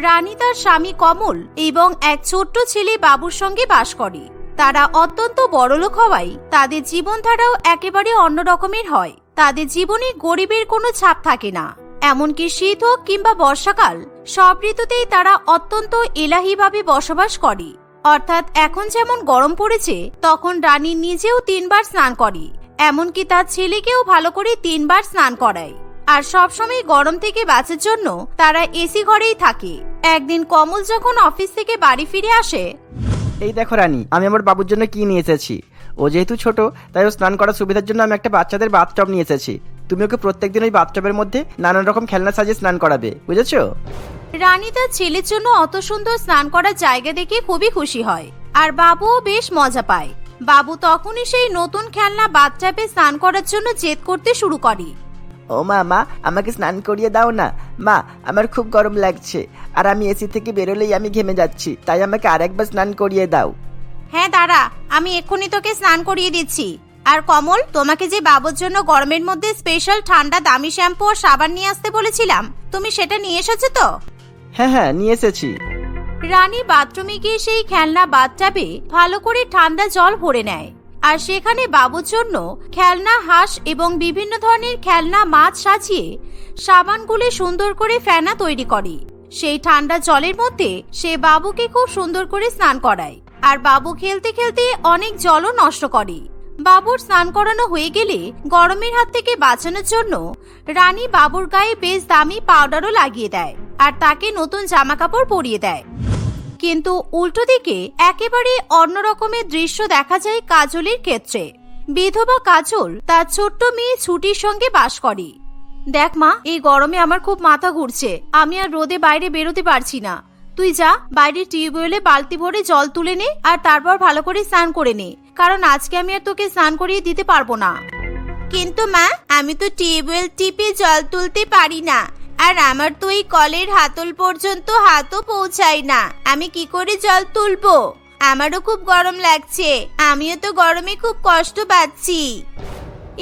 রানী তার স্বামী কমল এবং এক ছোট্ট ছেলে বাবুর সঙ্গে বাস করে। তারা অত্যন্ত বড়লোক হওয়ায় তাদের জীবনধারাও একেবারে অন্য রকমের হয়। তাদের জীবনে গরিবের কোনো ছাপ থাকে না। এমনকি শীত হোক কিংবা বর্ষাকাল, সব ঋতুতেই তারা অত্যন্ত এলাহিভাবে বসবাস করে। অর্থাৎ এখন যেমন গরম পড়েছে, তখন রানী নিজেও 3 বার স্নান করে, এমনকি তার ছেলেকেও ভালো করে 3 বার স্নান করায়। আর সবসময় গরম থেকে বাঁচার জন্য তারা এসি ঘরেই থাকে। একদিন কমল যখন অফিস থেকে বাড়ি ফিরে আসে, এই দেখো রানী, আমি আমার বাবুর জন্য কি নিয়ে এসেছি। ও যেহেতু ছোট, তাই ও স্নান করার সুবিধার জন্য আমি একটা বাচ্চাদের বাথটব নিয়ে এসেছি। তুমি ওকে প্রত্যেকদিন ওই বাথটবের মধ্যে নানান রকম খেলনা সাজিয়ে স্নান করাবে, বুঝেছো? রানী তার ছেলের জন্য অত সুন্দর স্নান করার জায়গা দেখে খুবই খুশি হয়, আর বাবুও বেশ মজা পায়। বাবু তখনই সেই নতুন খেলনা বাথটবে স্নান করার জন্য জেদ করতে শুরু করে। ও মা, আমাকে স্নান করিয়ে দাও না মা, আমার খুব গরম লাগছে, আর আমি এসি থেকে বেরোলেই আমি ঘেমে যাচ্ছি, তাই আমাকে আরেকবার স্নান করিয়ে দাও। হ্যাঁ দাঁড়া, আমি এক্ষুনি তোকে স্নান করিয়ে দিচ্ছি। আর কমল, তোমাকে যে বাবুর জন্য গরমের মধ্যে স্পেশাল ঠান্ডা দামি শ্যাম্পু আর সাবান নিয়ে আসতে বলেছিলাম, তুমি সেটা নিয়ে এসেছো তো? হ্যাঁ, নিয়ে এসেছি। রানী বাথরুমে গিয়ে সেই খেলনা বাথটবে ভালো করে ঠান্ডা জল ভরে নেয়, আর সেখানে বাবুর জন্য খেলনা হাঁস এবং বিভিন্ন ধরনের খেলনা মাছ সাজিয়ে সাবানগুলি সুন্দর করে ফেনা তৈরি করে। সেই ঠান্ডা জলের মধ্যে সে বাবুকে খুব সুন্দর করে স্নান করায়, আর বাবু খেলতে খেলতে অনেক জলও নষ্ট করে। বাবুর স্নান করানো হয়ে গেলে গরমের হাত থেকে বাঁচানোর জন্য রানী বাবুর গায়ে বেশ দামি পাউডারও লাগিয়ে দেয়, আর তাকে নতুন জামা কাপড় পরিয়ে দেয়। কিন্তু উল্টো দিকে একেবারে অন্য রকমের দৃশ্য দেখা যায় কাজলের ক্ষেত্রে। বিধবা কাজল তার ছোট্ট মেয়ে ছুটির সঙ্গে বাস করে। দেখ মা, এই গরমে আমার খুব মাথা ঘুরছে, আমি আর রোদে বাইরে বেরোতে পারছি না। তুই যা, বাইরে টিউবওয়েলে বালতি ভরে জল তুলে নে, আর তারপর ভালো করে স্নান করে নে, কারণ আজকে আমি আর তোকে স্নান করিয়ে দিতে পারবো না। কিন্তু মা, আমি তো টিউবওয়েল টিপে জল তুলতে পারি না, আর আমার তো এই কলের হাতল পর্যন্ত হাতও পৌঁছায় না, আমি কি করে জল তুলবো? আমারও খুব গরম লাগছে, আমিও তো গরমে খুব কষ্ট পাচ্ছি।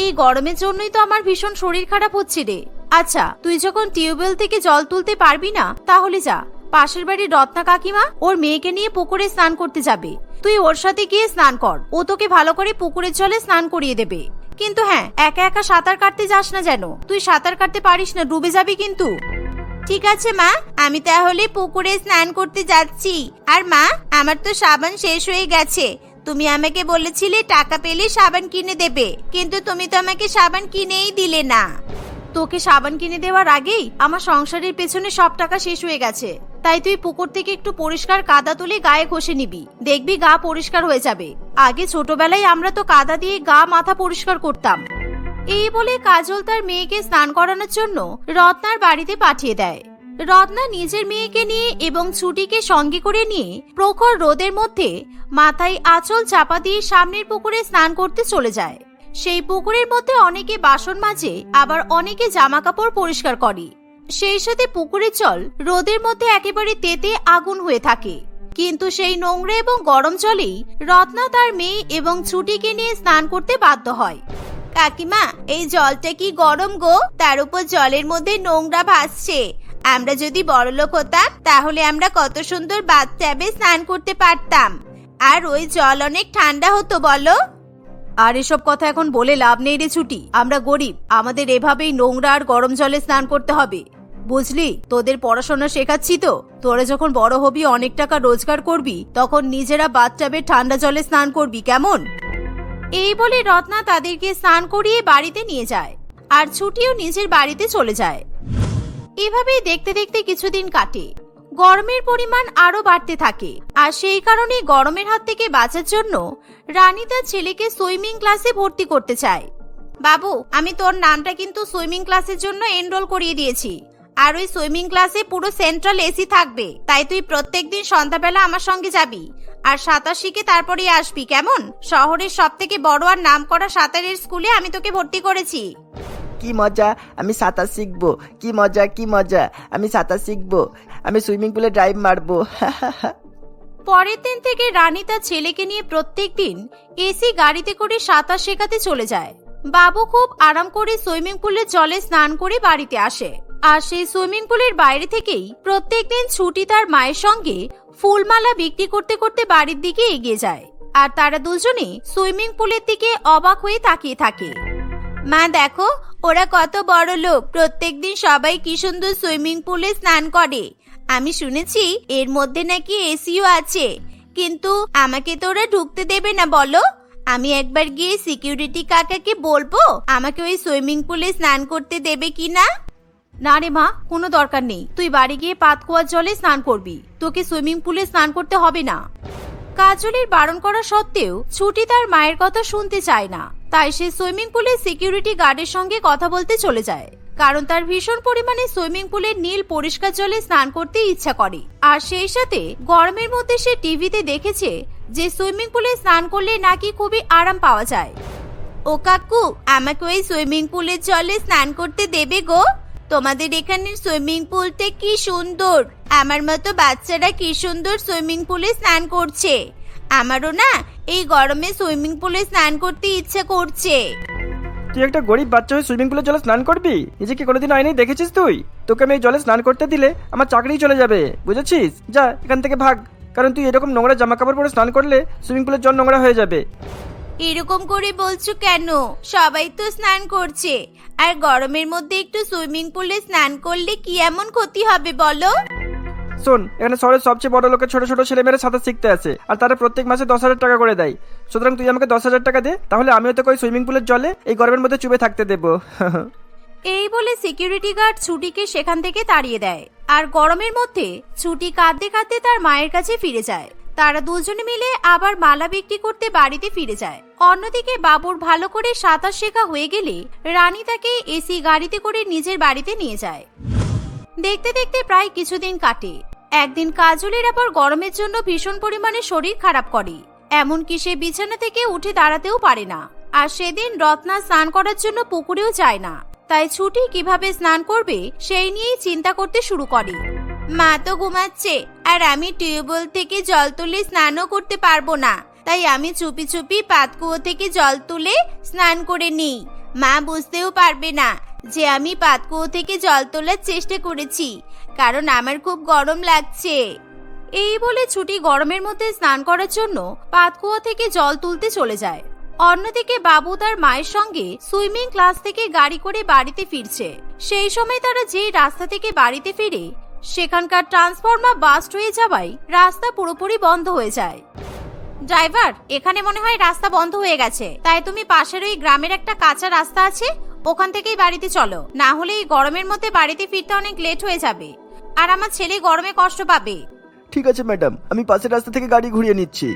এই গরমের জন্যই তো আমার ভীষণ শরীর খারাপ হচ্ছে রে। আচ্ছা, তুই যখন টিউবওয়েল থেকে জল তুলতে পারবি না, তাহলে যা, পাশের বাড়ির রত্না কাকিমা ওর মেয়েকে নিয়ে পুকুরে স্নান করতে যাবে, তুই ওর সাথে গিয়ে স্নান কর, ও তোকে ভালো করে পুকুরের জলে স্নান করিয়ে দেবে। কিন্তু হ্যাঁ, একা একা সাঁতার কাটতে যাস না যেন, তুই সাঁতার কাটতে পারিস না, ডুবে যাবি কিন্তু। ঠিক আছে মা, আমি তাহলে পুকুরে স্নান করতে যাচ্ছি। আর মা, আমার তো সাবান শেষ হয়ে গেছে, তুমি আমাকে বলেছিলে টাকা পেলে সাবান কিনে দেবে, কিন্তু তুমি তো আমাকে সাবান কিনেই দিলে না। তোকে সাবান কিনে দেওয়ার আগেই আমার সংসারের পেছনে সব টাকা শেষ হয়ে গেছে, তাই তুই পুকুর থেকে একটু পরিষ্কার কাদা তুলে গায়ে ঘষে নিবি, দেখবি গা পরিষ্কার হয়ে যাবে। আগে ছোটবেলায় আমরা তো কাদা দিয়ে গা মাথা পরিষ্কার করতাম। এই বলে কাজল তার মেয়েকে স্নান করানোর জন্য রত্নার বাড়িতে পাঠিয়ে দেয়। রত্না নিজের মেয়েকে নিয়ে এবং ছুটিকে সঙ্গে করে নিয়ে প্রখর রোদের মধ্যে মাথায় আঁচল চাপা দিয়ে সামনের পুকুরে স্নান করতে চলে যায়। সেই পুকুরের মধ্যে অনেকে বাসন মাজে, আবার অনেকে জামা কাপড় পরিষ্কার করে। সেই সাথে পুকুরের জল রোদের মধ্যে একেবারে তেতে আগুন হয়ে থাকে। কিন্তু সেই নোংরা এবং গরম জলেই রত্না তার মেয়ে এবং ছুটিকে নিয়ে স্নান করতে বাধ্য হয়। কাকিমা, এই জলটা কি গরম গো, তার উপর জলের মধ্যে নোংরা ভাসছে। আমরা যদি বড়লোক হতাম, তাহলে আমরা কত সুন্দর বাথটবে স্নান করতে পারতাম, আর ওই জল অনেক ঠান্ডা হতো বলো। আর এসব কথা এখন বলে লাভ নেই রে ছুটি, আমরা গরিব, আমাদের এভাবেই নোংরা আর গরম জলে স্নান করতে হবে, বুঝলি? তোদের পড়াশোনা শেখাচ্ছি তো, তোরা যখন বড় হবি, অনেক টাকা রোজগার করবি, তখন নিজেরা বাথটবে ঠান্ডা জলে স্নান করবি, কেমন? এই বলে রত্না তাদেরকে স্নান করিয়ে বাড়িতে নিয়ে যায়, আর ছুটিও নিজের বাড়িতে চলে যায়। এভাবেই দেখতে দেখতে কিছুদিন কাটে। গরমের পরিমাণ আরো বাড়তে থাকে, আর সেই কারণে গরমের হাত থেকে বাঁচার জন্য রানী তার ছেলেকে সুইমিং ক্লাসে ভর্তি করতে চায়। বাবু, আমি তোর নামটা কিন্তু সুইমিং ক্লাসের জন্য এনরোল করিয়ে দিয়েছি, আর ওই সুইমিং ক্লাসে পুরো সেন্ট্রাল এসি থাকবে, তাই তুই প্রত্যেকদিন সন্ধ্যাবেলা আমার সঙ্গে যাবি, আর সাঁতার শিখে তারপরে আসবি, কেমন? শহরের সব থেকে বড় আর নাম করা সাঁতারের স্কুলে আমি তোকে ভর্তি করেছি। কি মজা, আমি সাঁতার শিখবো, কি মজা কি মজা, আমি সাঁতার শিখবো, আমি সুইমিং পুলে ড্রাইভ মারবো। পরের দিন থেকে রানী তার ছেলেকে নিয়ে প্রত্যেক দিন এসি গাড়িতে করে সাঁতার শেখাতে চলে যায়। বাবু খুব আরাম করে সুইমিং পুলের জলে স্নান করে বাড়িতে আসে। আর সেই সুইমিং পুলের বাইরে থেকেই প্রত্যেকদিন ছুটি তার মায়ের সঙ্গে ফুলমালা বিক্রি করতে করতে বাড়ির দিকে এগিয়ে যায়। আর তারা দুজনে সুইমিং পুলের দিকে অবাক হয়ে তাকিয়ে থাকে। মা দেখো, ওরা কত বড় লোক, প্রত্যেকদিন সবাই কি সুন্দর সুইমিং পুলে স্নান করে। আমি শুনেছি এর মধ্যে নাকি এসিও আছে, কিন্তু আমাকে তো ওরা ঢুকতে দেবে না বলো। আমি একবার গিয়ে সিকিউরিটি কাকাকে বলবো আমাকে ওই সুইমিং পুলে স্নান করতে দেবে কিনা। না রে মা, কোনো দরকার নেই, তুই বাড়ি গিয়ে পাতকুয়ার জলে স্নান করবি, তোকে সুইমিং পুলে স্নান করতে হবে না। কাজলের বারণ করা সত্ত্বেও ছুটি তার মায়ের কথা শুনতে চায় না, তাই সে সুইমিং পুলের সিকিউরিটি গার্ডের সঙ্গে কথা বলতে চলে যায়, কারণ তার ভীষণ পরিমাণে সুইমিং পুলের নীল পরিষ্কার জলে স্নান করতে ইচ্ছা করে। আর সেই সাথে গরমের মধ্যে সে টিভিতে দেখেছে যে সুইমিং পুলে স্নান করলে নাকি খুবই আরাম পাওয়া যায়। ও কাকু, আমাকে ওই সুইমিং পুলের জলে স্নান করতে দেবে গো? তোমাদের এখানের সুইমিং পুলটা কি সুন্দর, আমার মতো বাচ্চারা কি সুন্দর সুইমিং পুলে স্নান করছে। আমারও না এই গরমে সুইমিং পুলে স্নান করতে ইচ্ছা করছে। তুই একটা গরিব বাচ্চা হয়ে সুইমিং পুলের জলে স্নান করবি? নিজেকে কোনোদিন আয়নায় দেখেছিস তুই? তোকে আমি এই জলে স্নান করতে দিলে আমার চাকরি চলে যাবে, বুঝেছিস? যা এখান থেকে ভাগ, কারণ তুই এরকম নোংরা জামা কাপড় পরে স্নান করলে সুইমিং পুলের জল নোংরা হয়ে যাবে। এরকম করে বলছো কেন? সবাই তো স্নান করছে, আর গরমের মধ্যে একটু সুইমিং পুলে স্নান করলে কি এমন ক্ষতি হবে বলো? শোন, এখানে শহরের সবচেয়ে বড় লোকের ছোট ছোট ছেলেমেয়েরা সাঁতার শিখতে আসে, আর তারা প্রত্যেক মাসে 10,000 টাকা করে দেয়। সুতরাং তুই আমাকে 10,000 টাকা দে, তাহলে আমিও তোকে ওই সুইমিং পুলের জলে এই গরমের মধ্যে চুবে থাকতে দেবো। এই বলে সিকিউরিটি গার্ড ছুটিকে সেখান থেকে তাড়িয়ে দেয়। আর গরমের মধ্যে ছুটি কাঁদতে কাঁদতে তার মায়ের কাছে ফিরে যায়। তারা দুজনে মিলে আবার মালা বিক্রি করতে বাড়িতে ফিরে যায়। অন্যদিকে বাবুর ভালো করে সাঁতার শেখা হয়ে গেলে রানী তাকে এসি গাড়িতে করে নিজের বাড়িতে নিয়ে যায়। দেখতে দেখতে প্রায় কিছুদিন কাটে। একদিন কাজলের আবার গরমের জন্য ভীষণ পরিমাণে শরীর খারাপ করে, এমনকি সে বিছানা থেকে উঠে দাঁড়াতেও পারে না। আর সেদিন রত্না স্নান করার জন্য পুকুরেও যায় না, তাই ছুটি কিভাবে স্নান করবে সেই নিয়েই চিন্তা করতে শুরু করে। মা তো ঘুমাচ্ছে, আর আমি টিউবওয়েল থেকে জল তুলে স্নানও করতে পারবো না, তাই আমি চুপি চুপি পাতকুয়ো থেকে জল তুলে স্নান করে নিই। মা বুঝতেও পারবে না যে আমি পাতকুয়ো থেকে জল তোলার চেষ্টা করেছি, কারণ আমার খুব গরম লাগছে। এই বলে ছুটি গরমের মধ্যে স্নান করার জন্য পাতকুয়ো থেকে জল তুলতে চলে যায়। অন্যদিকে বাবু তার মায়ের সঙ্গে সুইমিং ক্লাস থেকে গাড়ি করে বাড়িতে ফিরছে। সেই সময় তারা যেই রাস্তা থেকে বাড়িতে ফিরে, সেখানকার ট্রান্সফরমার বাস্ট হয়ে যাওয়ায় রাস্তা পুরোপুরি বন্ধ হয়ে যায়। ড্রাইভার, এখানে মনে হয় রাস্তা বন্ধ হয়ে গেছে, তাই তুমি পাশের ওই গ্রামের একটা কাঁচা রাস্তা আছে, ওখান থেকেই বাড়িতে চলো, না হলে এই গরমের মধ্যে বাড়িতে ফিরতে অনেক লেট হয়ে যাবে, আর আমার ছেলে গরমে কষ্ট পাবে। ঠিক আছে ম্যাডাম, আমি পাশের রাস্তা থেকে গাড়ি ঘুরিয়ে নিচ্ছি।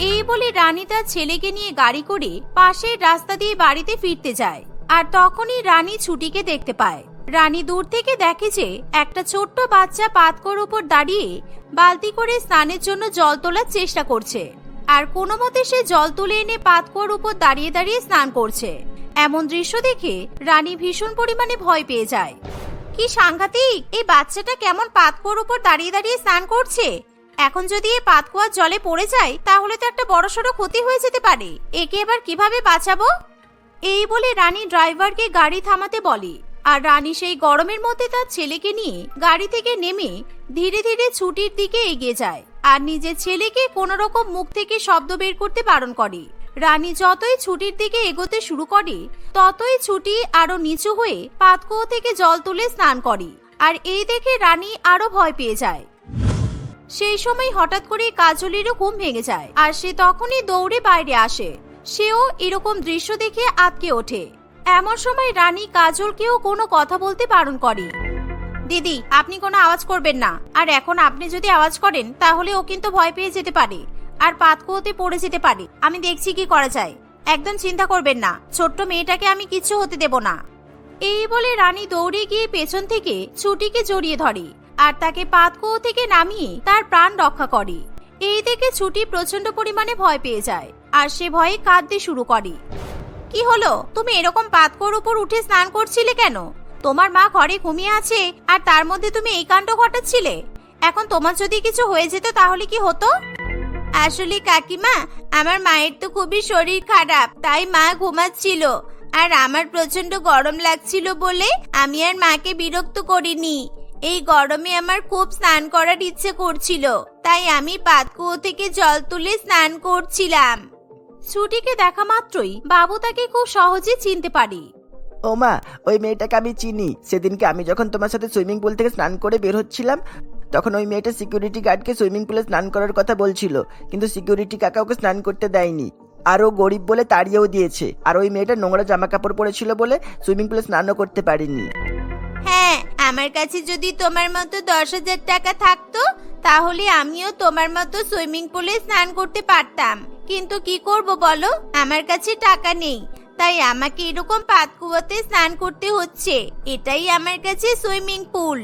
এই বলে রানী তার ছেলেকে নিয়ে গাড়ি করে পাশের রাস্তা দিয়ে বাড়িতে ফিরতে যায়। আর তখনই রানী ছুটিকে দেখতে পায়। রানী দূর থেকে দেখে যে একটা ছোট্ট বাচ্চা পাতকুয়োর উপর দাঁড়িয়ে বালতি করে স্নানের জন্য জল তোলার চেষ্টা করছে, আর কোনো মতে সে জল তুলে এনে পাতকুয়োর উপর দাঁড়িয়ে দাঁড়িয়ে স্নান করছে। এমন দৃশ্য দেখে রানী ভীষণ পরিমাণে ভয় পেয়ে যায়। কি সাংঘাতিক, এই বাচ্চাটা কেমন পাতকুয়োর উপর দাঁড়িয়ে দাঁড়িয়ে স্নান করছে। এখন যদি এই পাতকুয়ার জলে পড়ে যায় তাহলে তো একটা বড়সড় ক্ষতি হয়ে যেতে পারে, একে এবার কিভাবে বাঁচাবো? এই বলে রানী ড্রাইভারকে গাড়ি থামাতে বলে। আর রানী সেই গরমের মধ্যে তার ছেলেকে নিয়ে গাড়ি থেকে নেমে ধীরে ধীরে ছুটির দিকে এগিয়ে যায়, আর নিজের ছেলেকে কোনো রকম মুখ থেকে শব্দ বের করতে বারণ করে। রানী যতই ছুটির দিকে এগোতে শুরু করে, ততই ছুটি আরো নিচু হয়ে পাতকুয়ো থেকে জল তুলে স্নান করে। আর এই দেখে রানী আরো ভয় পেয়ে যায়। সেই সময় হঠাৎ করে কাজলেরও ঘুম ভেঙে যায়, আর সে তখনই দৌড়ে বাইরে আসে। সেও এরকম দৃশ্য দেখে আটকে ওঠে। এমন সময় রানী কাজলকেও কোনো কথা বলতে বারণ করে। দিদি, আপনি কোনো আওয়াজ করবেন না, আর এখন আপনি যদি আওয়াজ করেন তাহলে ও কিন্তু ভয় পেয়ে যেতে পারে আর পাতকুয়োতে পড়ে যেতে পারে। আমি দেখছি কি করা যায়, একদম চিন্তা করবেন না, ছোট্ট মেয়েটাকে আমি কিচ্ছু হতে দেব না। এই বলে রানী দৌড়ে গিয়ে পেছন থেকে ছুটিকে জড়িয়ে ধরে আর তাকে পাতকুয়ো থেকে নামিয়ে তার প্রাণ রক্ষা করে। এই দেখে ছুটি প্রচন্ড পরিমাণে ভয় পেয়ে যায়, আর সে ভয়ে কাঁদতে শুরু করে। কি হলো, তুমি এরকম পাতকুয়োর উপর উঠে স্নান করছিলে কেন? তোমার মা ঘরে ঘুমিয়ে আছে, আর তার মধ্যে তুমি এই কাণ্ড ঘটাচ্ছিলে। এখন তোমার যদি কিছু হয়ে যেত তাহলে কি হতো? আসলে কাকিমা, আমার মায়ের তো খুবই শরীর খারাপ, তাই মা ঘুমাচ্ছিল। আর আমার প্রচন্ড গরম লাগছিল বলে আমি আর মাকে বিরক্ত করিনি। এই গরমে আমার খুব স্নান করার ইচ্ছে করছিল, তাই আমি পাতকুয়ো থেকে জল তুলে স্নান করছিলাম। ছুটিকে দেখা মাত্রই বাবু তাকে খুব সহজে চিনতে পারে। ও মা, ওই মেয়েটাকে আমি চিনি। সেদিনকে আমি যখন তোমার সাথে সুইমিং পুল থেকে স্নান করে বের হচ্ছিলাম, তখন ওই মেয়েটা সিকিউরিটি গার্ডকে সুইমিং পুলে স্নান করার কথা বলছিল, কিন্তু সিকিউরিটি কাকা ওকে স্নান করতে দেয়নি। আর ও গরিব বলে তাড়িয়েও দিয়েছে। আর ওই মেয়েটা নোংরা জামা কাপড় পরেছিল বলে সুইমিং পুলে স্নানও করতে পারিনি। হ্যাঁ, আমার কাছে যদি তোমার মতো 10,000 টাকা থাকতো তাহলে আমিও তোমার মতো সুইমিং পুলে স্নান করতে পারতাম, কিন্তু কি করব বলো, আমার কাছে টাকা নেই, তাই আমাকে এরকম পাতকুয়োতে স্নান করতে হচ্ছে। এটাই আমার কাছে সুইমিং পুল।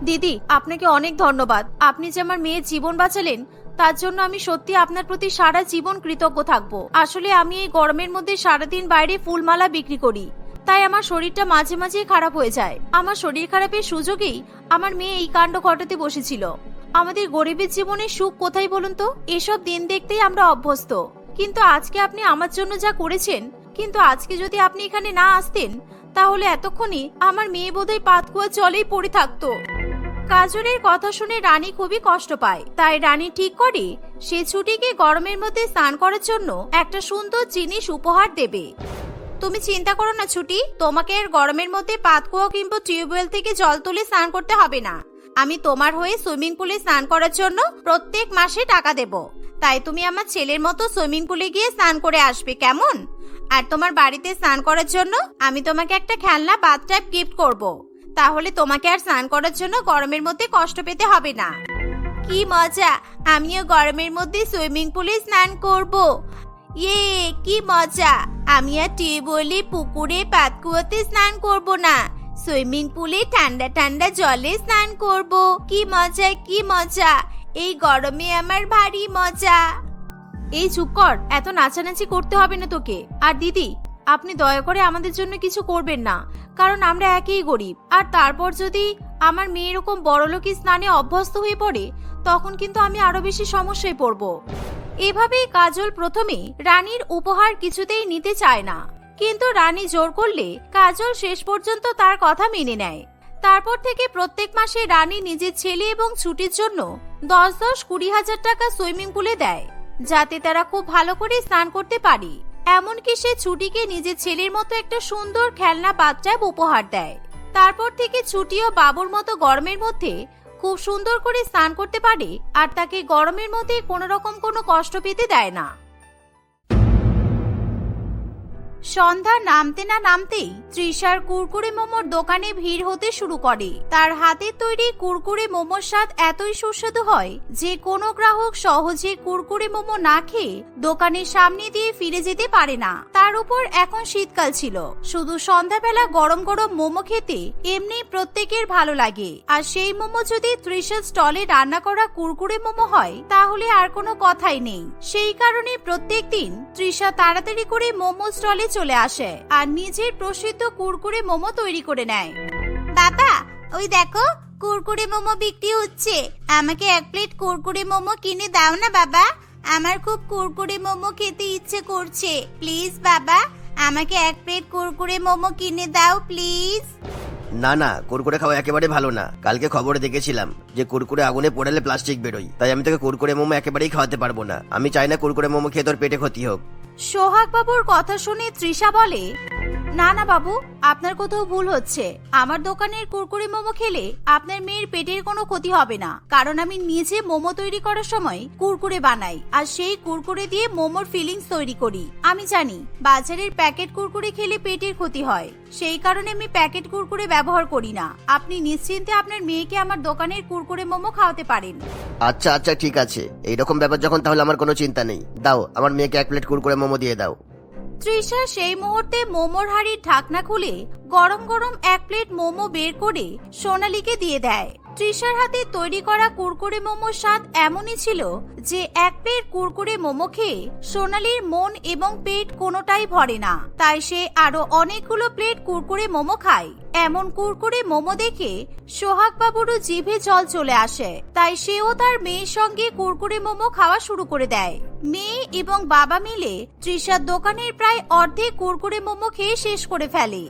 দিদি, আপনাকে অনেক ধন্যবাদ। আপনি যে আমার মেয়ের জীবন বাঁচালেন, তার জন্য আমি সত্যি আপনার প্রতি সারা জীবন কৃতজ্ঞ থাকবো। আসলে আমি এই গরমের মধ্যে সারাদিন বাইরে ফুলমালা বিক্রি করি, তাই আমার শরীরটা মাঝে মাঝে খারাপ হয়ে যায়। আমার শরীর খারাপের সুযোগেই আমার মেয়ে এই কাণ্ড ঘটাতে বসেছিল। আমাদের গরিবের জীবনে সুখ কোথায় বলুন তো? এসব দিন দেখতেই আমরা অভ্যস্ত। কিন্তু আজকে আপনি আমার জন্য যা করেছেন, কিন্তু আজকে যদি আপনি এখানে না আসতেন তাহলে এতক্ষণই আমার মেয়ে বোধহয় পাতকুয়া জলেই পড়ে থাকতো। কাজলের কথা শুনে রানী খুবই কষ্ট পায়, তাই রানী ঠিক করে সে ছুটিকে গরমের মধ্যে স্নান করার জন্য একটা সুন্দর জিনিস উপহার দেবে। তুমি চিন্তা করো না ছুটি, তোমাকে আর গরমের মধ্যে পাতকুয়া কিংবা টিউবওয়েল থেকে জল তুলে স্নান করতে হবে না। আমি তোমার হয়ে সুইমিং পুলে স্নান করার জন্য প্রত্যেক মাসে টাকা দেব। তাই তুমি আমার ছেলের মতো সুইমিং পুলে গিয়ে স্নান করে আসবে, কেমন? আর তোমার বাড়িতে স্নান করার জন্য আমি তোমাকে একটা খেলনা বাথটাব গিফট করব। তাহলে তোমাকে আর স্নান করার জন্য গরমের মধ্যে কষ্ট পেতে হবে না। কি মজা, আমিও গরমের মধ্যে সুইমিং পুলে স্নান করব। ইয়ে, কি মজা! আমি আর টিউবওয়েলে, পুকুরে, পাতকুয়োতে স্নান করব না, সুইমিং পুলে ঠান্ডা ঠান্ডা জলে স্নান করব। কি মজা, কি মজা! এই গরমে আমার ভারী মজা। এই চুপ কর, এত নাচানাচি করতে হবে না তোকে। আর দিদি, আপনি দয়া করে আমাদের জন্য কিছু করবেন না, কারণ আমরা একই গরিব। আর তারপর যদি আমার মেয়ে এরকম বড়লোকি স্নানে অভ্যস্ত হয়ে পড়ে, তখন কিন্তু আমি আরো বেশি সমস্যায় পড়ব। এভাবেই কাজল প্রথমে রানীর উপহার কিছুতেই নিতে চায় না, কিন্তু রানী জোর করলে কাজল শেষ পর্যন্ত তার কথা মেনে নেয়। তারপর থেকে প্রত্যেক মাসে রানী নিজের ছেলে এবং ছুটির জন্য 10-20 হাজার টাকা সুইমিং পুলে দেয়, যাতে তারা খুব ভালো করে স্নান করতে পারে। এমনকি সে ছুটিকে নিজের ছেলের মতো একটা সুন্দর খেলনা বাথটাব উপহার দেয়। তারপর থেকে ছুটিও বাবুর মতো গরমের মধ্যে খুব সুন্দর করে স্নান করতে পারে, আর তাকে গরমের মধ্যে কোনো রকম কোনো কষ্ট পেতে দেয় না। সন্ধ্যা নামতে না নামতেই তৃষার কুরকুরে মোমোর দোকানে ভিড় হতে শুরু করে। তার হাতের তৈরি কুরকুরে মোমোর স্বাদ এতই সুস্বাদু হয় যে কোনো গ্রাহক সহজে কুরকুরে মোমো না খেয়ে দোকানের সামনে দিয়ে ফিরে যেতে পারে না। তার উপর এখন শীতকাল ছিল, শুধু সন্ধ্যাবেলা গরম গরম মোমো খেতে এমনি প্রত্যেকের ভালো লাগে। আর সেই মোমো যদি তৃষার স্টলে রান্না করা কুরকুরে মোমো হয় তাহলে আর কোনো কথাই নেই। সেই কারণে প্রত্যেক দিন তৃষা তাড়াতাড়ি করে মোমো স্টলে চলে আসে আর নিজের প্রসিদ্ধ কুরকুরে মোমো তৈরি করে নেয়। বাবা, ওই দেখো কুরকুরে মোমো বিক্রি হচ্ছে, আমাকে 1 প্লেট কুরকুরে মোমো কিনে দাও না বাবা, আমার খুব কুরকুরে মোমো খেতে ইচ্ছে করছে। প্লিজ বাবা, আমাকে 1 প্লেট কুরকুরে মোমো কিনে দাও প্লিজ। না না, কুরকুরে খাওয়া একেবারে ভালো না। কালকে খবরে দেখেছিলাম যে কুরকুরে আগুনে পোড়ালে প্লাস্টিক বেরোয়, তাই আমি তোকে কুরকুরে মোমো একেবারেই খাওয়াতে পারবো না। আমি চাই না কুরকুরে মোমো খেয়ে তোর পেটে ক্ষতি হোক। সোহাগ বাবুর কথা শুনে তৃষা বলে, না না বাবু, আপনার কোথাও ভুল হচ্ছে। আমার দোকানের কুরকুরে মোমো খেলে আপনার মেয়ের পেটের কোনো ক্ষতি হবে না, কারণ আমি নিজে মোমো তৈরি করার সময় কুরকুরে বানাই, আর সেই কুরকুরে দিয়ে মোমোর ফিলিংস তৈরি করি। আমি জানি বাজারের প্যাকেট কুরকুরে খেলে পেটের ক্ষতি হয়, সেই কারণে আমি প্যাকেট কুরকুরে ব্যবহার করি না। আপনি নিশ্চিন্তে আপনার মেয়েকে আমার দোকানের কুরকুরে মোমো খাওয়াতে পারেন। আচ্ছা আচ্ছা, ঠিক আছে। এইরকম ব্যাপার যখন, তাহলে আমার কোনো চিন্তা নেই। দাও, আমার মেয়েকে 1 প্লেট কুরকুরে মোমো দিয়ে দাও। তৃষা সেই মুহূর্তে মোমোর হাড়ির ঢাকনা খুলে গরম গরম 1 প্লেট মোমো বের করে সোনালীকে দিয়ে দেয়। তৃষার হাতে তৈরি করা কুরকুরে মোমোর স্বাদ এমনই ছিল যে এক প্লেট কুরকুরে মোমো খেয়ে সোনালীর মন এবং পেট কোনোটাই ভরে না। তাই সে আরো অনেকগুলো প্লেট কুরকুরে মোমো খায়। এমন কুরকুরে মোমো দেখে সোহাগ বাবুরও জিভে জল চলে আসে। তাই সেও তার মেয়ের সঙ্গে কুরকুরে মোমো খাওয়া শুরু করে দেয়। মেয়ে এবং বাবা মিলে তৃষার দোকানের প্রায় অর্ধেক কুরকুরে মোমো খেয়ে শেষ করে ফেলে।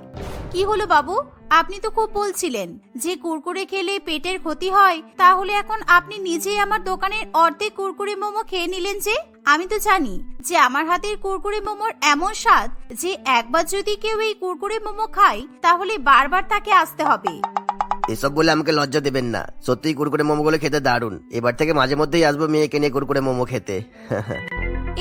কি হলো বাবু, আপনি তো খুব বলছিলেন যে কুরকুরে খেলে পেটের ক্ষতি হয়, তাহলে এখন আপনি নিজেই আমার দোকানের অর্ধেক কুরকুরে মোমো খেয়ে নিলেন যে? আমি তো জানি যে আমার হাতের কুরকুরে মোমোর এমন স্বাদ যে একবার যদি কেউ এই কুরকুরে মোমো খায় তাহলে বারবার তাকে আসতে হবে। এসব বলে আমাকে লজ্জা দেবেন না, সত্যিই কুরকুরে মোমোগুলো খেতে দারুণ। এবার থেকে মাঝে মধ্যেই আসবো মেয়েকে নিয়ে কুরকুরে মোমো খেতে।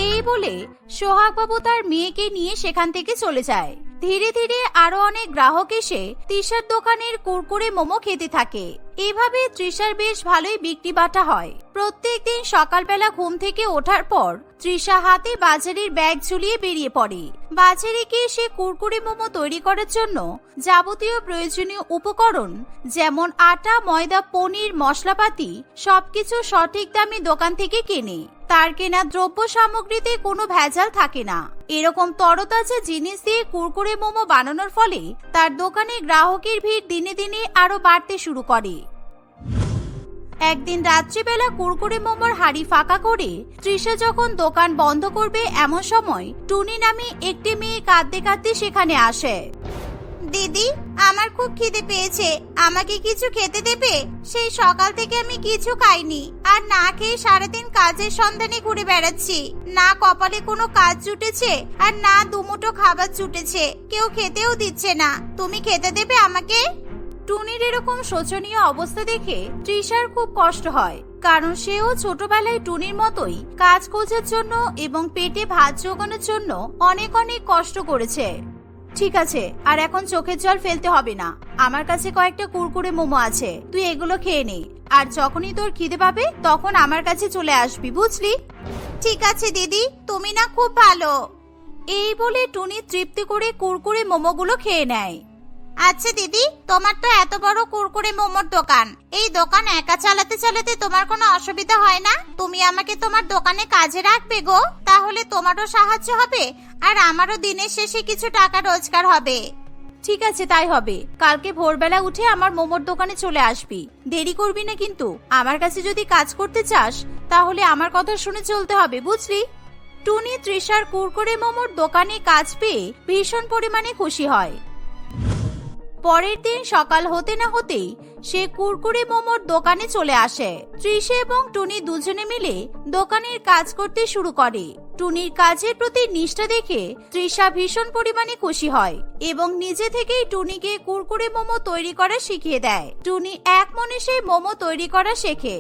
এই বলে সোহাগ বাবু তার মেয়েকে নিয়ে সেখান থেকে চলে যায়। ধীরে ধীরে আরো অনেক গ্রাহক এসে তৃষার দোকানের কুরকুরে মোমো খেতে থাকে। এভাবে তৃষার বেশ ভালোই বিক্রি বাটা হয়। প্রত্যেকদিন সকালবেলা ঘুম থেকে ওঠার পর তৃষা হাতে বাজারের ব্যাগ ঝুলিয়ে বেরিয়ে পড়ে। বাজারে গিয়ে সে কুরকুরে মোমো তৈরি করার জন্য যাবতীয় প্রয়োজনীয় উপকরণ যেমন আটা, ময়দা, পনির, মশলাপাতি সবকিছু সঠিক দামে দোকান থেকে কেনে। তার কেনা দ্রব্য সামগ্রীতে কোনো ভেজাল থাকে না। এরকম তরতাজা জিনিস দিয়ে কুরকুরে মোমো বানানোর ফলে তার দোকানে গ্রাহকের ভিড় দিনে দিনে আরো বাড়তে শুরু করে। একদিন রাত্রিবেলা কুরকুরে মোমোর হাড়ি ফাঁকা করে তৃষা যখন দোকান বন্ধ করবে এমন সময় টুনি নামে একটি মেয়ে কাঁদতে কাঁদতে সেখানে আসে। দিদি, আমার খুব খিদে পেয়েছে, আমাকে কিছু খেতে দেবে? সেই সকাল থেকে আমি কিছু খাইনি, আর না খেয়ে সারাদিন কাজের সন্ধানে ঘুরে বেড়াচ্ছি। না কপালে কোনো কাজ জুটেছে আর না দুমুঠো খাবার জুটেছে, কেউ খেতেও দিচ্ছে না। তুমি খেতে দেবে আমাকে? টুনির এরকম শোচনীয় অবস্থা দেখে তৃষার খুব কষ্ট হয়, কারণ সেও ছোটবেলায় টুনির মতোই কাজ খোঁজার জন্য এবং পেটে ভাত জোগানোর জন্য অনেক অনেক কষ্ট করেছে। ঠিক আছে, আর এখন চোখের জল ফেলতে হবে না। আমার কাছে কয়েকটা কুরকুরে মোমো আছে, তুই এগুলো খেয়ে নে। আর যখনই তোর খিদে পাবে তখন আমার কাছে চলে আসবি, বুঝলি? ঠিক আছে দিদি, তুমি না খুব ভালো। এই বলে টুনি তৃপ্তি করে কুরকুরে মোমোগুলো খেয়ে নেয়। আচ্ছা দিদি, তোমার তো এত বড় কুরকুরে মোমোর দোকান, এই দোকান একা চালাতে চালাতে তোমার কোনো অসুবিধা হয় না? তুমি আমাকে তোমার দোকানে কাজে রাখবে গো, তাহলে তোমারও সাহায্য হবে আর আমারও দিনের শেষে কিছু টাকা রোজগার হবে। ঠিক আছে, তাই হবে। কালকে ভোরবেলা উঠে আমার মোমোর দোকানে চলে আসবি, দেরি করবি না কিন্তু। আমার কাছে যদি কাজ করতে চাস তাহলে আমার কথা শুনে চলতে হবে, বুঝলি? টুনি তৃষার কুরকুরে মোমোর দোকানে কাজ পেয়ে ভীষণ পরিমাণে খুশি হয়। পরের দিন সকাল হতে না হতেই সে কুরকুরে মোমোর দোকানে চলে আসে। তৃষা এবং টুনি দুজনে মিলে দোকানের কাজ করতে শুরু করে। টুনির কাজের প্রতি নিষ্ঠা দেখে তৃষা ভীষণ পরিমাণে খুশি হয় এবং নিজে থেকেই টুনিকে কুরকুরে মোমো তৈরি করা শিখিয়ে দেয়। টুনি এক মনে সেই মোমো তৈরি করা শেখে।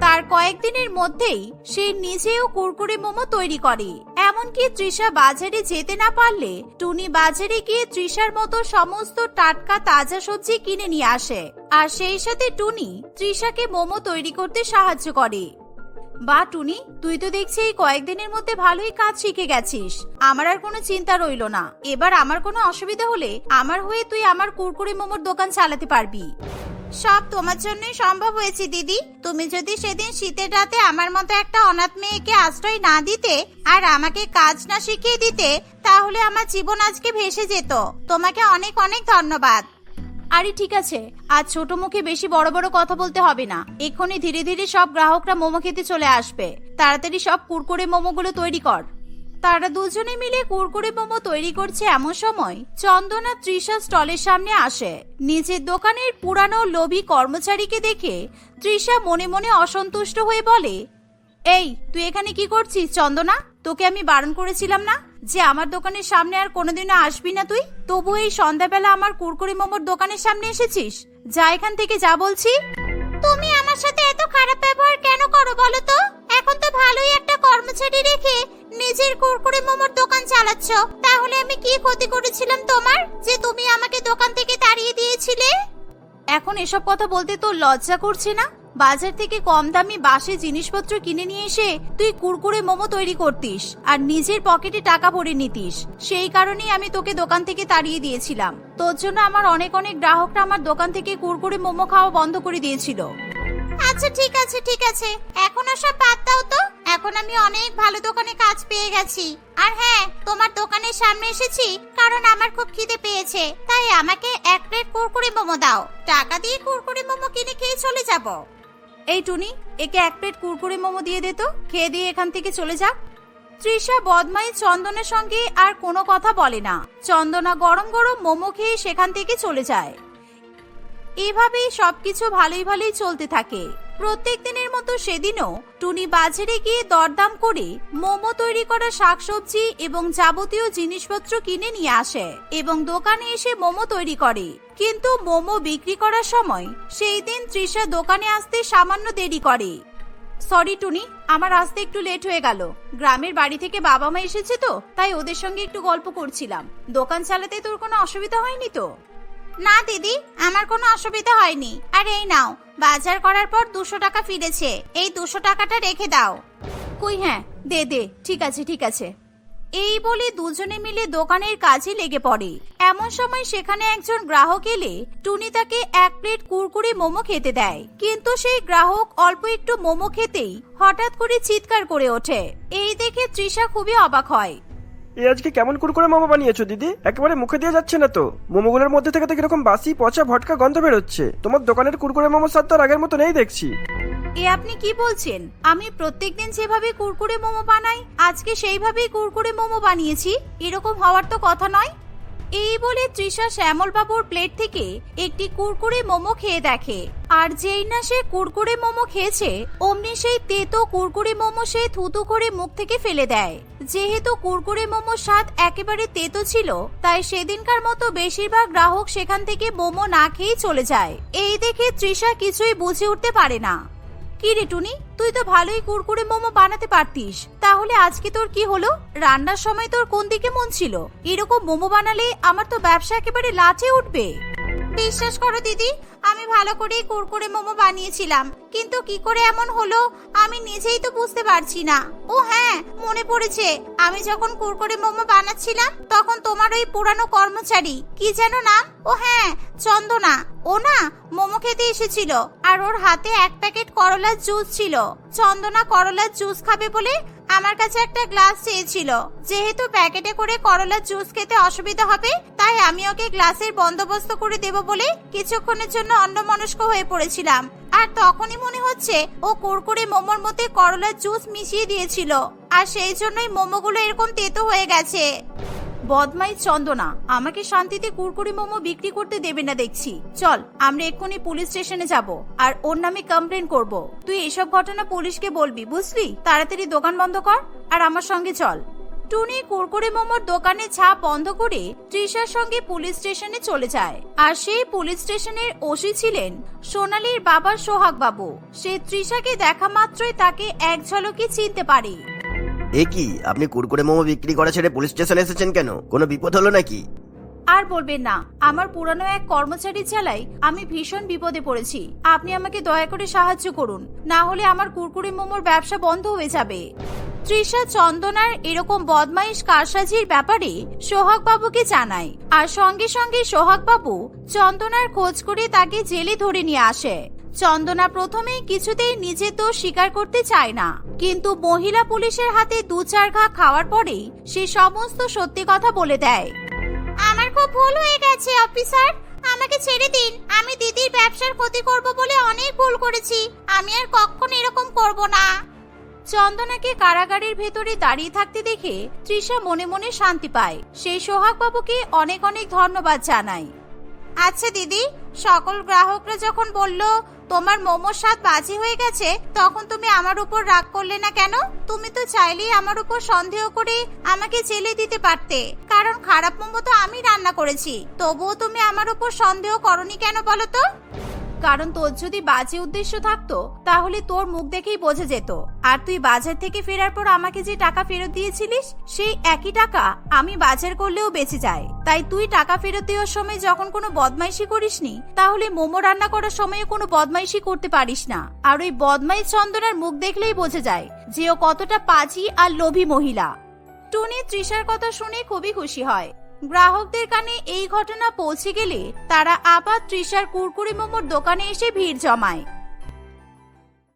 তার কয়েকদিনের মধ্যেই সে নিজেও কুরকুরে মোমো তৈরি করে। এমনকি তৃষা বাজারে যেতে না পারলে টুনি বাজারে গিয়ে তৃষার মতো সমস্ত টাটকা তাজা সবজি কিনে নিয়ে আসে, আর সেই সাথে টুনি তৃষাকে মোমো তৈরি করতে সাহায্য করে। বা টুনি, তুই তো দেখছি এই কয়েকদিনের মধ্যে ভালোই কাজ শিখে গেছিস। আমার আর কোনো চিন্তা রইল না। এবার আমার কোনো অসুবিধা হলে আমার হয়ে তুই আমার কুরকুরে মোমোর দোকান চালাতে পারবি। সব তোমার জন্যই সম্ভব হয়েছে দিদি। তুমি যদি সেদিন শীতের রাতে আমার মতো একটা অনাথ মেয়েকে আশ্রয় না দিতে আর আমাকে কাজ না শিখিয়ে দিতে, তাহলে আমার জীবন আজকে ভেসে যেত। তোমাকে অনেক অনেক ধন্যবাদ। আরে ঠিক আছে, আজ ছোট মুখে বেশি বড় বড় কথা বলতে হবে না। এক্ষুনি ধীরে ধীরে সব গ্রাহকরা মোমো খেতে চলে আসবে। তাড়াতাড়ি সব কুরকুরে মোমোগুলো তৈরি কর। তারা দুজনে মিলে কুরকুরে মোমো তৈরি করছে এমন সময় চন্দনা তৃষা স্টলের সামনে আসে। নিজের দোকানের পুরানো লোভী কর্মচারীকে দেখে তৃষা মনে মনে অসন্তুষ্ট হয়ে বলে, এই তুই এখানে কি করছিস চন্দনা? তোকে আমি বারণ করেছিলাম না যে আমার দোকানের সামনে আর কোনোদিনও আসবি না তুই? তবু এই সন্ধ্যাবেলা আমার কুরকুরে মোমোর দোকানের সামনে এসেছিস। যা এখান থেকে, যা বলছি। তুমি আমার সাথে এত খারাপ ব্যবহার কেন করো বলো তো? এখন তো ভালোই একটা কর্মচারী রেখে নিজের কুরকুরে মোমোর দোকান চালাচ্ছ। তাহলে আমি কি ক্ষতি করেছিলাম তোমার যে তুমি আমাকে দোকান থেকে তাড়িয়ে দিয়েছিলে? এখন এসব কথা বলতে তোর লজ্জা করছে না? বাজার থেকে কম দামি বাসি জিনিসপত্র কিনে নিয়ে এসে তুই কুরকুরে মোমো তৈরি করতিস আর নিজের পকেটে টাকা ভরে নিতিস। সেই কারণেই আমি তোকে দোকান থেকে তাড়িয়ে দিয়েছিলাম। তোর জন্য আমার অনেক গ্রাহকরা আমার দোকান থেকে কুরকুরে মোমো খাওয়া বন্ধ করে দিয়েছিল। আচ্ছা ঠিক আছে, এখন সব বাদ দাও তো। এখন আমি অনেক ভালো দোকানে কাজ পেয়ে গেছি। আর হ্যাঁ, তোমার দোকানের সামনে এসেছি কারণ আমার খুব খিদে পেয়েছে, তাই আমাকে 1 প্লেট কুরকুরে মোমো দাও। টাকা দিয়ে কুরকুরে মোমো কিনে খেয়ে চলে যাব। এই টুনি, একে 1 প্লেট কুরকুরে মোমো দিয়ে দে তো, খেয়ে দিয়ে এখান থেকে চলে যা। তৃষা বদমাই চন্দনের সঙ্গে আর কোনো কথা বলে না। চন্দনা গরম গরম মোমো খেয়ে সেখান থেকে চলে যায়। এভাবেই সবকিছু ভালোই চলতে থাকে। প্রত্যেক দিনের মতো সেদিনও টুনি বাজারে গিয়ে দরদাম করে মোমো তৈরি করা শাকসবজি এবং যাবতীয় জিনিসপত্র কিনে নিয়ে আসে এবং দোকানে এসে মোমো তৈরি করে। কিন্তু মোমো বিক্রি করার সময় সেই দিন তৃষা দোকানে আসতে সামান্য দেরি করে। সরি টুনি, আমার আসতে একটু লেট হয়ে গেল। গ্রামের বাড়ি থেকে বাবা মা এসেছে তো, তাই ওদের সঙ্গে একটু গল্প করছিলাম। দোকান চালাতে তোর কোনো অসুবিধা হয়নি তো? না দিদি, আমার কোনো অসুবিধা হয়নি। আর এই নাও, বাজার করার পর 200 টাকা ফিরেছে, এই 200 টাকাটা রেখে দাও। কই হ্যাঁ, দে, ঠিক আছে। এই বলে দুজনে মিলে দোকানের কাজে লেগে পড়ে। এমন সময় সেখানে একজন গ্রাহক এলে টুনি তাকে 1 প্লেট কুরকুরে মোমো খেতে দেয়। কিন্তু সেই গ্রাহক অল্প একটু মোমো খেতেই হঠাৎ করে চিৎকার করে ওঠে। এই দেখে তৃষা খুবই অবাক হয়। এই আজকে কেমন কুরকুরে মোমো বানিয়েছো দিদি? একেবারে মুখে দিয়ে যাচ্ছে না তো। মোমোগুলোর মধ্যে থেকে তো কিরকম বাসি পচা ভটকা গন্ধ বেরোচ্ছে। তোমার দোকানের কুরকুরে মোমো স্বাদ তো আর আগের মতো নেই দেখছি। এ আপনি কি বলছেন? আমি প্রত্যেকদিন যেভাবে কুরকুরে মোমো বানাই আজকে সেইভাবেই কুরকুরে মোমো বানিয়েছি। এরকম হওয়ার তো কথা নয়। এই বলে তৃষা শ্যামল বাবুর প্লেট থেকে একটি কুরকুরে মোমো খেয়ে দেখে। আর যেই না সে কুরকুরে মোমো খেয়েছে অমনি সেই তেতো কুরকুরে মোমো সে থুতু করে মুখ থেকে ফেলে দেয়। যেহেতু কুরকুরে মোমোর স্বাদ একেবারে তেতো ছিল, তাই সেদিনকার মতো বেশিরভাগ গ্রাহক সেখান থেকে মোমো না খেয়েই চলে যায়। এই দেখে তৃষা কিছুই বুঝে উঠতে পারে না। কি রে টুনি, তুই তো ভালোই কুরকুরে মোমো বানাতে পারতিস, তাহলে আজকে তোর কি হলো? রান্নার সময় তোর কোন দিকে মন ছিল? এরকম মোমো বানালে আমার তো ব্যবসা একেবারে লাচে উঠবে। বিশ্বাস করো দিদি, আমি ভালো করেই কুরকুরে মোমো বানিয়েছিলাম, কিন্তু কি করে এমন হলো আমি নিজেই তো বুঝতে পারছি না। ও হ্যাঁ, মনে পড়েছে, আমি যখন কুরকুরে মোমো বানাচ্ছিলাম তখন তোমার ওই পুরানো কর্মচারী, কি যেন নাম? ও হ্যাঁ, চন্দনা। ও না মোমো খেতে এসেছিল আর ওর হাতে 1 প্যাকেট করলার জুস ছিল। চন্দনা করলার জুস খাবে বলে আমার কাছে একটা গ্লাস চেয়েছিল। যেহেতু প্যাকেটে করে করলার জুস খেতে অসুবিধা হবে, তাই আমি ওকে গ্লাসের বন্দোবস্ত করে দেব বলে কিছুক্ষণের জন্য অন্যমনস্ক হয়ে পড়েছিলাম। আর তখনই মনে হচ্ছে ও কুরকুরে মোমোর মধ্যে করলার জুস মিশিয়ে দিয়েছিল, আর সেই জন্যই মোমোগুলো এরকম তেতো হয়ে গেছে। বদমাই চন্দনা, আমাকে শান্তিতে কুরকুরে মোমো বিক্রি করতে দেবে না দেখছি। চল, আমরা এক্ষুনি পুলিশ স্টেশনে যাব আর ওর নামে কমপ্লেন করব। তুই এসব ঘটনা পুলিশকে বলবি, বুঝলি? তাড়াতাড়ি দোকান বন্ধ কর আর আমার সঙ্গে চল। টুনি কুরকুরে মোমোর দোকানে ছাপ বন্ধ করে তৃষার সঙ্গে পুলিশ স্টেশনে চলে যায়। আর সেই পুলিশ স্টেশনের ওসি ছিলেন সোনালীর বাবা সোহাগ বাবু। সে তৃষাকে দেখা মাত্রই তাকে এক ঝলকে চিনতে পারে। এ কি, আপনি কুরকুরে মোমো বিক্রি করা ছেড়ে পুলিশ স্টেশনে এসেছেন কেন? কোনো বিপদ হলো নাকি? আর বলবেন না, আমার পুরানো এক কর্মচারী চালাই আমি ভীষণ বিপদে পড়েছি। আপনি আমাকে দয়া করে সাহায্য করুন, না হলে আমার কুরকুরে মোমোর ব্যবসা বন্ধ হয়ে যাবে। তৃষা চন্দনার এরকম বদমাইশ কারসাজির ব্যাপারে সোহাগ বাবুকে জানায়। আর সঙ্গে সঙ্গে সোহাগ বাবু চন্দনার খোঁজ করে তাকে জেলে ধরে নিয়ে আসে। চন্দনা প্রথমে কিছুতেই নিজে তো স্বীকার করতে চায় না, কিন্তু মহিলা পুলিশের হাতে 2-4 ঘা খাওয়ার পরেই সে সমস্ত সত্যি কথা বলে দেয়। আমার খুব ভুল হয়ে গেছে অফিসার, আমাকে ছেড়ে দিন। আমি দিদির ব্যবসার ক্ষতি করব বলে অনেক ভুল করেছি, আমি আর কখনো এরকম করব না। চন্দনাকে কারাগারের ভেতরে দাঁড়িয়ে থাকতে দেখে তৃষা মনে মনে শান্তি পায়। সেই সোহাগ বাবুকে অনেক ধন্যবাদ জানায়। আচ্ছা দিদি, সকল গ্রাহকরা যখন বলল তোমার মোমোর স্বাদ বাজে হয়ে গেছে, তখন তুমি আমার উপর রাগ করলে না কেন? তুমি তো চাইলেই আমার উপর সন্দেহ করে আমাকে জেলে দিতে পারতে, কারণ খারাপ মোমো তো আমি রান্না করেছি। তবুও তুমি আমার উপর সন্দেহ করনি কেন বলো তো? কারণ তোর যদি বাজে উদ্দেশ্য থাকতো তাহলে তোর মুখ দেখেই বোঝা যেত। আর তুই বাজার থেকে ফেরার পর আমাকে যে টাকা ফেরত দিয়েছিলিস সেই একই টাকা আমি বাজার করলেও বেঁচে যায়। তাই তুই টাকা ফেরত দেওয়ার সময় যখন কোনো বদমাইশি করিসনি তাহলে মোমো রান্না করার সময় কোনো বদমাইশি করতে পারিস না। আর ওই বদমাইশ চন্দনার মুখ দেখলেই বোঝা যায় যে ও কতটা পাজি আর লোভী মহিলা। টুনি তৃষার কথা শুনে খুবই খুশি হয়। গ্রাহকদের কানে এই ঘটনা পৌঁছে গেলে তারা আবার তৃষার কুরকুরে মোমোর দোকানে এসে ভিড় জমায়।